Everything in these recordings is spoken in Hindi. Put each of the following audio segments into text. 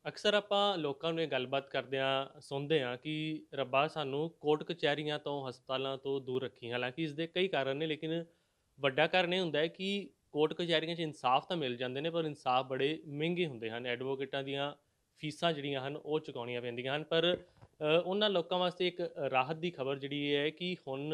ਅਕਸਰ ਆਪਾਂ ਲੋਕਾਂ ਨੂੰ ਇਹ ਗੱਲਬਾਤ ਕਰਦਿਆਂ ਸੁਣਦੇ ਹਾਂ ਕਿ ਰੱਬਾ ਸਾਨੂੰ ਕੋਰਟ ਕਚਹਿਰੀਆਂ ਤੋਂ ਹਸਪਤਾਲਾਂ ਤੋਂ ਦੂਰ ਰੱਖੀ। ਹਾਲਾਂਕਿ ਇਸ ਦੇ ਕਈ ਕਾਰਨ ਨੇ, ਲੇਕਿਨ ਵੱਡਾ ਕਾਰਨ ਇਹ ਹੁੰਦਾ ਹੈ ਕਿ ਕੋਰਟ ਕਚਹਿਰੀਆਂ 'ਚ ਇਨਸਾਫ ਤਾਂ ਮਿਲ ਜਾਂਦੇ ਨੇ, ਪਰ ਇਨਸਾਫ ਬੜੇ ਮਹਿੰਗੇ ਹੁੰਦੇ ਹਨ। ਐਡਵੋਕੇਟਾਂ ਦੀਆਂ ਫੀਸਾਂ ਜਿਹੜੀਆਂ ਹਨ ਉਹ ਚੁਕਾਉਣੀਆਂ ਪੈਂਦੀਆਂ ਹਨ। ਪਰ ਉਹਨਾਂ ਲੋਕਾਂ ਵਾਸਤੇ ਇੱਕ ਰਾਹਤ ਦੀ ਖਬਰ ਜਿਹੜੀ ਇਹ ਹੈ ਕਿ ਹੁਣ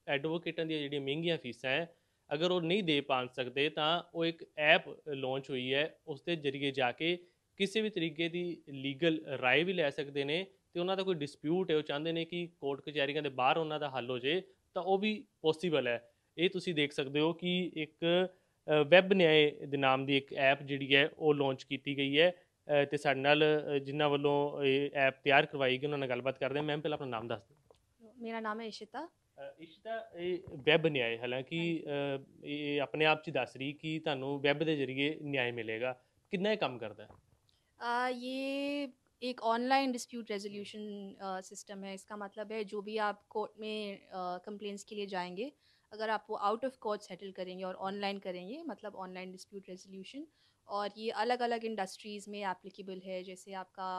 ਐਡਵੋਕੇਟਾਂ ਦੀਆਂ ਜਿਹੜੀਆਂ ਮਹਿੰਗੀਆਂ ਫੀਸਾਂ ਹੈ, ਅਗਰ ਉਹ ਨਹੀਂ ਦੇ ਪਾ ਸਕਦੇ ਤਾਂ ਉਹ ਇੱਕ ਐਪ ਲਾਂਚ ਹੋਈ ਹੈ, ਉਸ ਦੇ ਜ਼ਰੀਏ ਜਾ ਕੇ ਕਿਸੇ ਵੀ ਤਰੀਕੇ ਦੀ ਲੀਗਲ ਰਾਏ ਵੀ ਲੈ ਸਕਦੇ ਨੇ। ਤੇ ਉਹਨਾਂ ਦਾ ਕੋਈ ਡਿਸਪਿਊਟ ਹੈ, ਉਹ ਚਾਹੁੰਦੇ ਨੇ ਕਿ ਕੋਰਟ ਕਚਹਿਰੀਆਂ ਦੇ ਬਾਹਰ ਉਹਨਾਂ ਦਾ ਹੱਲ ਹੋ ਜੇ, ਤਾਂ ਉਹ ਵੀ ਪੋਸੀਬਲ ਹੈ। ਇਹ ਤੁਸੀਂ ਦੇਖ ਸਕਦੇ ਹੋ ਕਿ ਇੱਕ ਵੈਬ ਨਿਆਏ ਦੇ ਨਾਮ ਦੀ ਇੱਕ ਐਪ ਜਿਹੜੀ ਹੈ ਉਹ ਲਾਂਚ ਕੀਤੀ ਗਈ ਹੈ। ਤੇ ਸਾਡੇ ਨਾਲ ਜਿਨ੍ਹਾਂ ਵੱਲੋਂ ਇਹ ਐਪ ਤਿਆਰ ਕਰਵਾਈ ਗਈ ਉਹਨਾਂ ਨਾਲ ਗੱਲਬਾਤ ਕਰਦੇ ਹਾਂ। ਮੈਮ ਪਹਿਲਾਂ ਆਪਣਾ ਨਾਮ ਦੱਸ ਦਿਓ। मेरा नाम है इशिता। ਇਸ਼ਤਾ, ਇਹ ਵੈਬ ਨਿਆਏ ਹਾਲਾਂਕਿ हाँ जी। ਇਹ ਆਪਣੇ ਆਪ 'ਚ ਹੀ ਦੱਸ ਰਹੀ ਕਿ ਤੁਹਾਨੂੰ ਵੈਬ ਦੇ ਜ਼ਰੀਏ ਨਿਆਏ ਮਿਲੇਗਾ। ਕਿੰਨਾ ਇਹ ਕੰਮ करता है? ये एक ऑनलाइन डिस्प्यूट रेजोल्यूशन सिस्टम है। इसका मतलब है जो भी आप कोर्ट में कंप्लेंट्स के लिए जाएंगे, अगर आप वो आउट ऑफ कोर्ट सेटल करेंगे और ऑनलाइन करेंगे, मतलब ऑनलाइन डिस्प्यूट रेजोल्यूशन। और ये अलग अलग इंडस्ट्रीज़ में एप्लीकेबल है, जैसे आपका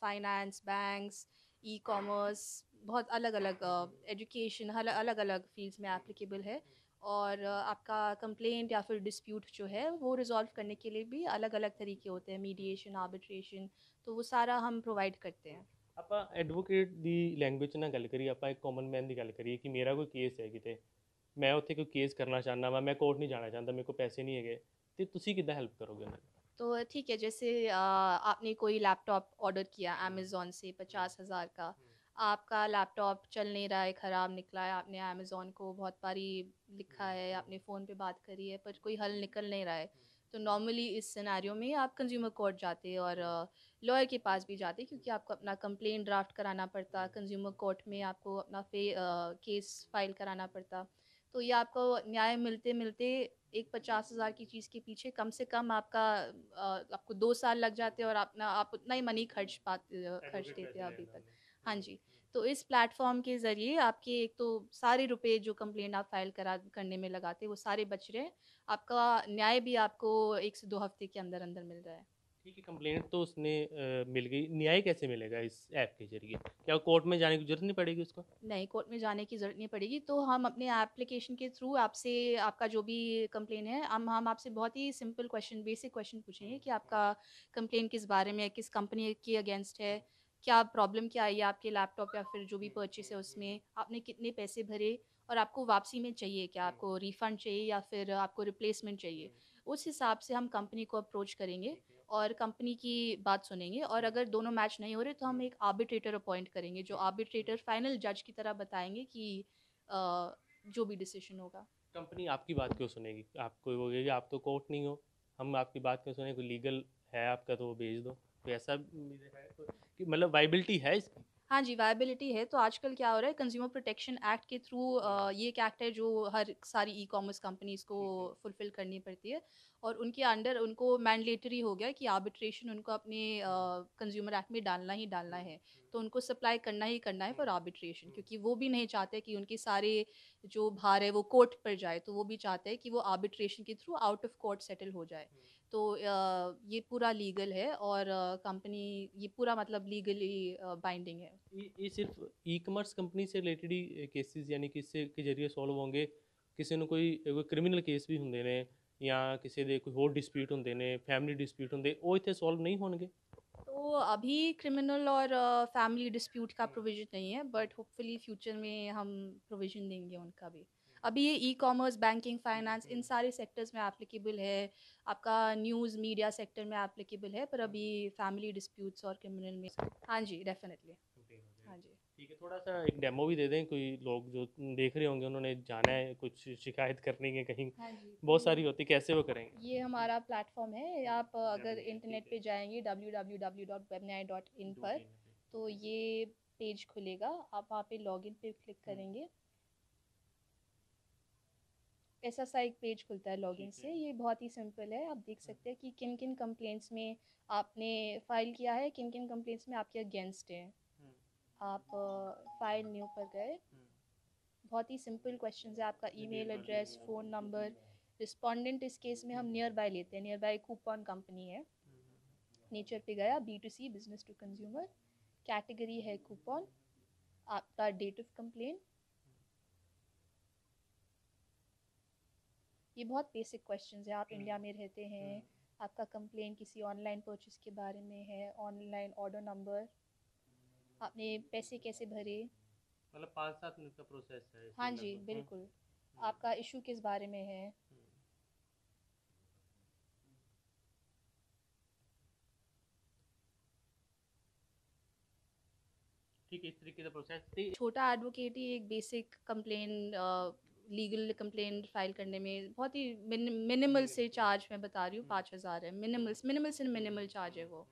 फाइनेंस, बैंक्स, ई कॉमर्स, बहुत अलग अलग एजुकेशन, अलग अलग फील्ड्स में एप्लीकेबल है। और आपका कंप्लेंट या फिर डिस्प्यूट जो है वो रिज़ॉल्व करने के लिए भी अलग अलग तरीके होते हैं, मीडिएशन, आर्बिट्रेशन। तो वो सारा हम प्रोवाइड करते हैं। ਆਪਾਂ ਐਡਵੋਕੇਟ ਦੀ ਲੈਂਗੁਏਜ ਨਾਲ ਗੱਲ ਕਰੀਏ, ਆਪਾਂ ਇੱਕ ਕਾਮਨ ਮੈਨ ਦੀ ਗੱਲ ਕਰੀਏ ਕਿ ਮੇਰਾ ਕੋਈ ਕੇਸ ਹੈ ਕਿਤੇ, ਮੈਂ ਉੱਥੇ ਕੋਈ ਕੇਸ करना ਚਾਹੁੰਦਾ ਵਾ, ਮੈਂ ਕੋਰਟ ਨਹੀਂ ਜਾਣਾ ਚਾਹੁੰਦਾ, ਮੇਰੇ ਕੋਲ ਪੈਸੇ ਨਹੀਂ ਹੈਗੇ, ਤੇ ਤੁਸੀਂ कितना हेल्प करोगे ਉਹਨਾਂ ਦੀ? तो ठीक है, जैसे आपने कोई लैपटॉप ऑर्डर किया अमेज़ोन से 50,000 का। आपका लैपटॉप चल नहीं रहा है, ख़राब निकला है, आपने अमेज़ोन को बहुत बारी लिखा है, आपने फ़ोन पे बात करी है, पर कोई हल निकल नहीं रहा है। तो नॉर्मली इस सिनेरियो में आप कंज्यूमर कोर्ट जाते और लॉयर के पास भी जाते, क्योंकि आपको अपना कंप्लेंट ड्राफ्ट कराना पड़ता, कंज्यूमर कोर्ट में आपको अपना केस फाइल कराना पड़ता। तो ये आपको न्याय मिलते मिलते एक 50,000 की चीज़ के पीछे कम से कम आपको 2 साल लग जाते हैं, और आप उतना ही मनी खर्च एडवोकेट देते पैसे हैं लेने अभी तक। वाले। हाँ जी। तो इस प्लेटफ़ॉर्म के ज़रिए आपके एक तो सारे रुपए जो कंप्लेंट आप फ़ाइल करा करने में लगाते हैं, वो सारे बच रहे हैं। आपका न्याय भी आपको 1 से 2 हफ़्ते के अंदर-अंदर मिल रहा है। ठीक है, कंप्लेंट तो उसने मिल गई, न्याय कैसे मिलेगा इस ऐप के जरिए? क्या कोर्ट में जाने की जरूरत नहीं पड़ेगी उसको? नहीं, कोर्ट में जाने की ज़रूरत नहीं पड़ेगी। तो हम अपने एप्लीकेशन के थ्रू आपसे, आपका जो भी कंप्लेन है, हम आपसे बहुत ही सिंपल क्वेश्चन, बेसिक क्वेश्चन पूछेंगे कि आपका कंप्लेन किस बारे में है, किस कंपनी के अगेंस्ट है, क्या प्रॉब्लम क्या आई है आपके लैपटॉप या फिर जो भी परचेज़ है उसमें, आपने कितने पैसे भरे, और आपको वापसी में चाहिए क्या, आपको रिफ़ंड चाहिए या फिर आपको रिप्लेसमेंट चाहिए। उस हिसाब से हम कंपनी को अप्रोच करेंगे और कंपनी की बात सुनेंगे, और अगर दोनों मैच नहीं हो रहे तो हम एक आर्बिट्रेटर अपॉइंट करेंगे, जो आर्बिट्रेटर फाइनल जज की तरह बताएंगे कि जो भी डिसीजन होगा। कंपनी आपकी बात क्यों सुनेगी? आपको वो कहेगी आप तो कोर्ट नहीं हो, हम आपकी बात क्यों सुने? कोई लीगल है आपका तो वो भेज दो। तो ऐसा है कि मतलब वाइबिलिटी है इसकी? हाँ जी, वायबिलिटी है। तो आजकल क्या हो रहा है, कंज्यूमर प्रोटेक्शन एक्ट के थ्रू ये एक एक्ट है जो हर सारी ई-कॉमर्स कंपनीज़ को ठीक है। फुलफ़िल करनी पड़ती है, और उनके अंडर उनको मैंडेटरी हो गया है कि आर्बिट्रेशन उनको अपने कंज्यूमर एक्ट में डालना ही डालना है। तो उनको सप्लाई करना ही करना है फॉर आर्बिट्रेशन, क्योंकि वो भी नहीं चाहते कि उनके सारे जो भार है वो कोर्ट पर जाए, तो वो भी चाहते हैं कि वो आर्बिट्रेशन के through out of court settle हो जाए। तो ये पूरा लीगल है, और कंपनी ये पूरा मतलब लीगली बाइंडिंग है। ये सिर्फ ई कमर्स कंपनी से रिलेटेड ही केसेस, यानी कि इससे के जरिए सॉल्व होंगे? ਕਿਸੇ ਨੂੰ ਕੋਈ ਕ੍ਰਿਮੀਨਲ ਕੇਸ ਵੀ ਹੁੰਦੇ ਨੇ ਜਾਂ ਕਿਸੇ ਦੇ ਕੋਈ ਹੋਰ ਡਿਸਪਿਊਟ ਹੁੰਦੇ ਨੇ, ਫੈਮਿਲੀ ਡਿਸਪਿਊਟ ਹੁੰਦੇ, ਉਹ ਇੱਥੇ ਸੋਲਵ नहीं होंगे? तो अभी क्रिमिनल और फैमिली डिस्प्यूट का प्रोविज़न नहीं है, बट होपफुली फ्यूचर में हम प्रोविज़न देंगे उनका भी। अभी ये ई-कॉमर्स, बैंकिंग, फाइनेंस, इन सारे सेक्टर्स में एप्लीकेबल है। आपका न्यूज़ मीडिया सेक्टर में एप्लीकेबल है, पर अभी फैमिली डिस्प्यूट्स और क्रिमिनल में। हाँ जी, डेफ़िनेटली। हाँ जी। ठीक है, थोड़ा सा एक डेमो भी दे दें, कोई लोग जो देख रहे होंगे उन्होंने जाना है, कुछ शिकायत करनी है कहीं, हाँ जी, तो बहुत सारी होती, कैसे वो करेंगे? ये हमारा प्लेटफ़ॉर्म है। आप अगर इंटरनेट पे जाएँगे www.webnai.in पर, तो ये पेज खुलेगा। आप वहाँ पे लॉगिन पे क्लिक करेंगे। ऐसा एक पेज खुलता है लॉगिन ठीक से। है। ये बहुत ही सिंपल है। आप देख सकते हैं कि किन-किन कंप्लेंट्स में आपने फ़ाइल किया है, किन-किन कंप्लेंट्स में आपके अगेंस्ट है। आप फ़ाइल न्यू पर गए। बहुत ही सिंपल क्वेश्चंस है। आपका email address, phone number, respondent इस केस में हम नियर बाय लेते हैं। नियर बाय कूपन कंपनी है। नेचर पे गया, B2C, business to consumer, category है कूपन, आपका डेट ऑफ कंप्लेन। ये बहुत बेसिक क्वेश्चंस है। आप इंडिया में रहते हैं, आपका कंप्लेन किसी ऑनलाइन परचेस के बारे में है, ऑनलाइन ऑर्डर नंबर, आपने पैसे कैसे भरे। मतलब 5-7 मिनट का प्रोसेस है हाँ इसमें जी लगभग। बिल्कुल। आपका इशू किस बारे में है। ठीक है, इस तरीके का प्रोसेस थी। छोटा एडवोकेट ही एक basic complain, legal complain file करने में बहुत ही मिनिमल से चार्ज, मैं बता रही हूँ 5,000 है, मिनिमल मिनिमल से मिनिमल चार्ज है वो।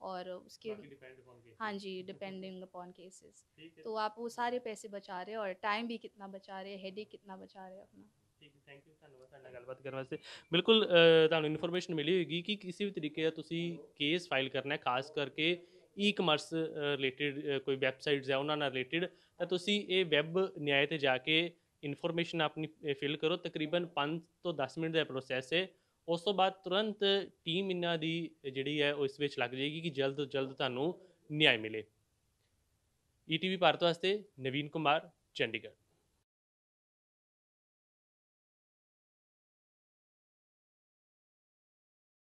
और उसके बाकी डिपेंड अपॉन हाँ केसेस। जी, डिपेंडिंग अपॉन केसेस। ठीक है। तो आप वो सारे पैसे बचा रहे हैं और टाइम भी कितना बचा रहे हैं, हेडेक कितना बचा रहे हैं अपना। ਠੀਕ ਹੈ, ਥੈਂਕ ਯੂ, ਧੰਨਵਾਦ ਤੁਹਾਡੇ ਨਾਲ ਗੱਲਬਾਤ ਕਰਨ ਵਾਸਤੇ। ਬਿਲਕੁਲ ਤੁਹਾਨੂੰ ਇਨਫੋਰਮੇਸ਼ਨ ਮਿਲੀ ਹੋਏਗੀ ਕਿ ਕਿਸੇ ਵੀ ਤਰੀਕੇ ਦਾ ਤੁਸੀਂ ਕੇਸ ਫਾਈਲ ਕਰਨਾ ਹੈ, ਖਾਸ ਕਰਕੇ ਈ-ਕਮਰਸ ਰਿਲੇਟਡ ਕੋਈ ਵੈਬਸਾਈਟਸ ਹੈ ਉਹਨਾਂ ਨਾਲ ਰਿਲੇਟਡ, ਤਾਂ ਤੁਸੀਂ ਇਹ ਵੈਬ ਨਿਆਏ ਤੇ ਜਾ ਕੇ ਇਨਫੋਰਮੇਸ਼ਨ ਆਪਣੀ ਫਿਲ ਕਰੋ। ਤਕਰੀਬਨ 5 ਤੋਂ 10 ਮਿੰਟ ਦਾ ਪ੍ਰੋਸੈਸ ਹੈ। ਉਸ ਤੋਂ ਬਾਅਦ ਤੁਰੰਤ ਟੀਮ ਇਹਨਾਂ ਦੀ ਜਿਹੜੀ ਹੈ ਉਹ ਇਸ ਵਿੱਚ ਲੱਗ ਜਾਏਗੀ ਕਿ ਜਲਦ ਤੋਂ ਜਲਦ ਤੁਹਾਨੂੰ ਨਿਆਂ ਮਿਲੇ। ਈਟੀਵੀ ਭਾਰਤ ਵਾਸਤੇ ਨਵੀਨ ਕੁਮਾਰ, ਚੰਡੀਗੜ੍ਹ।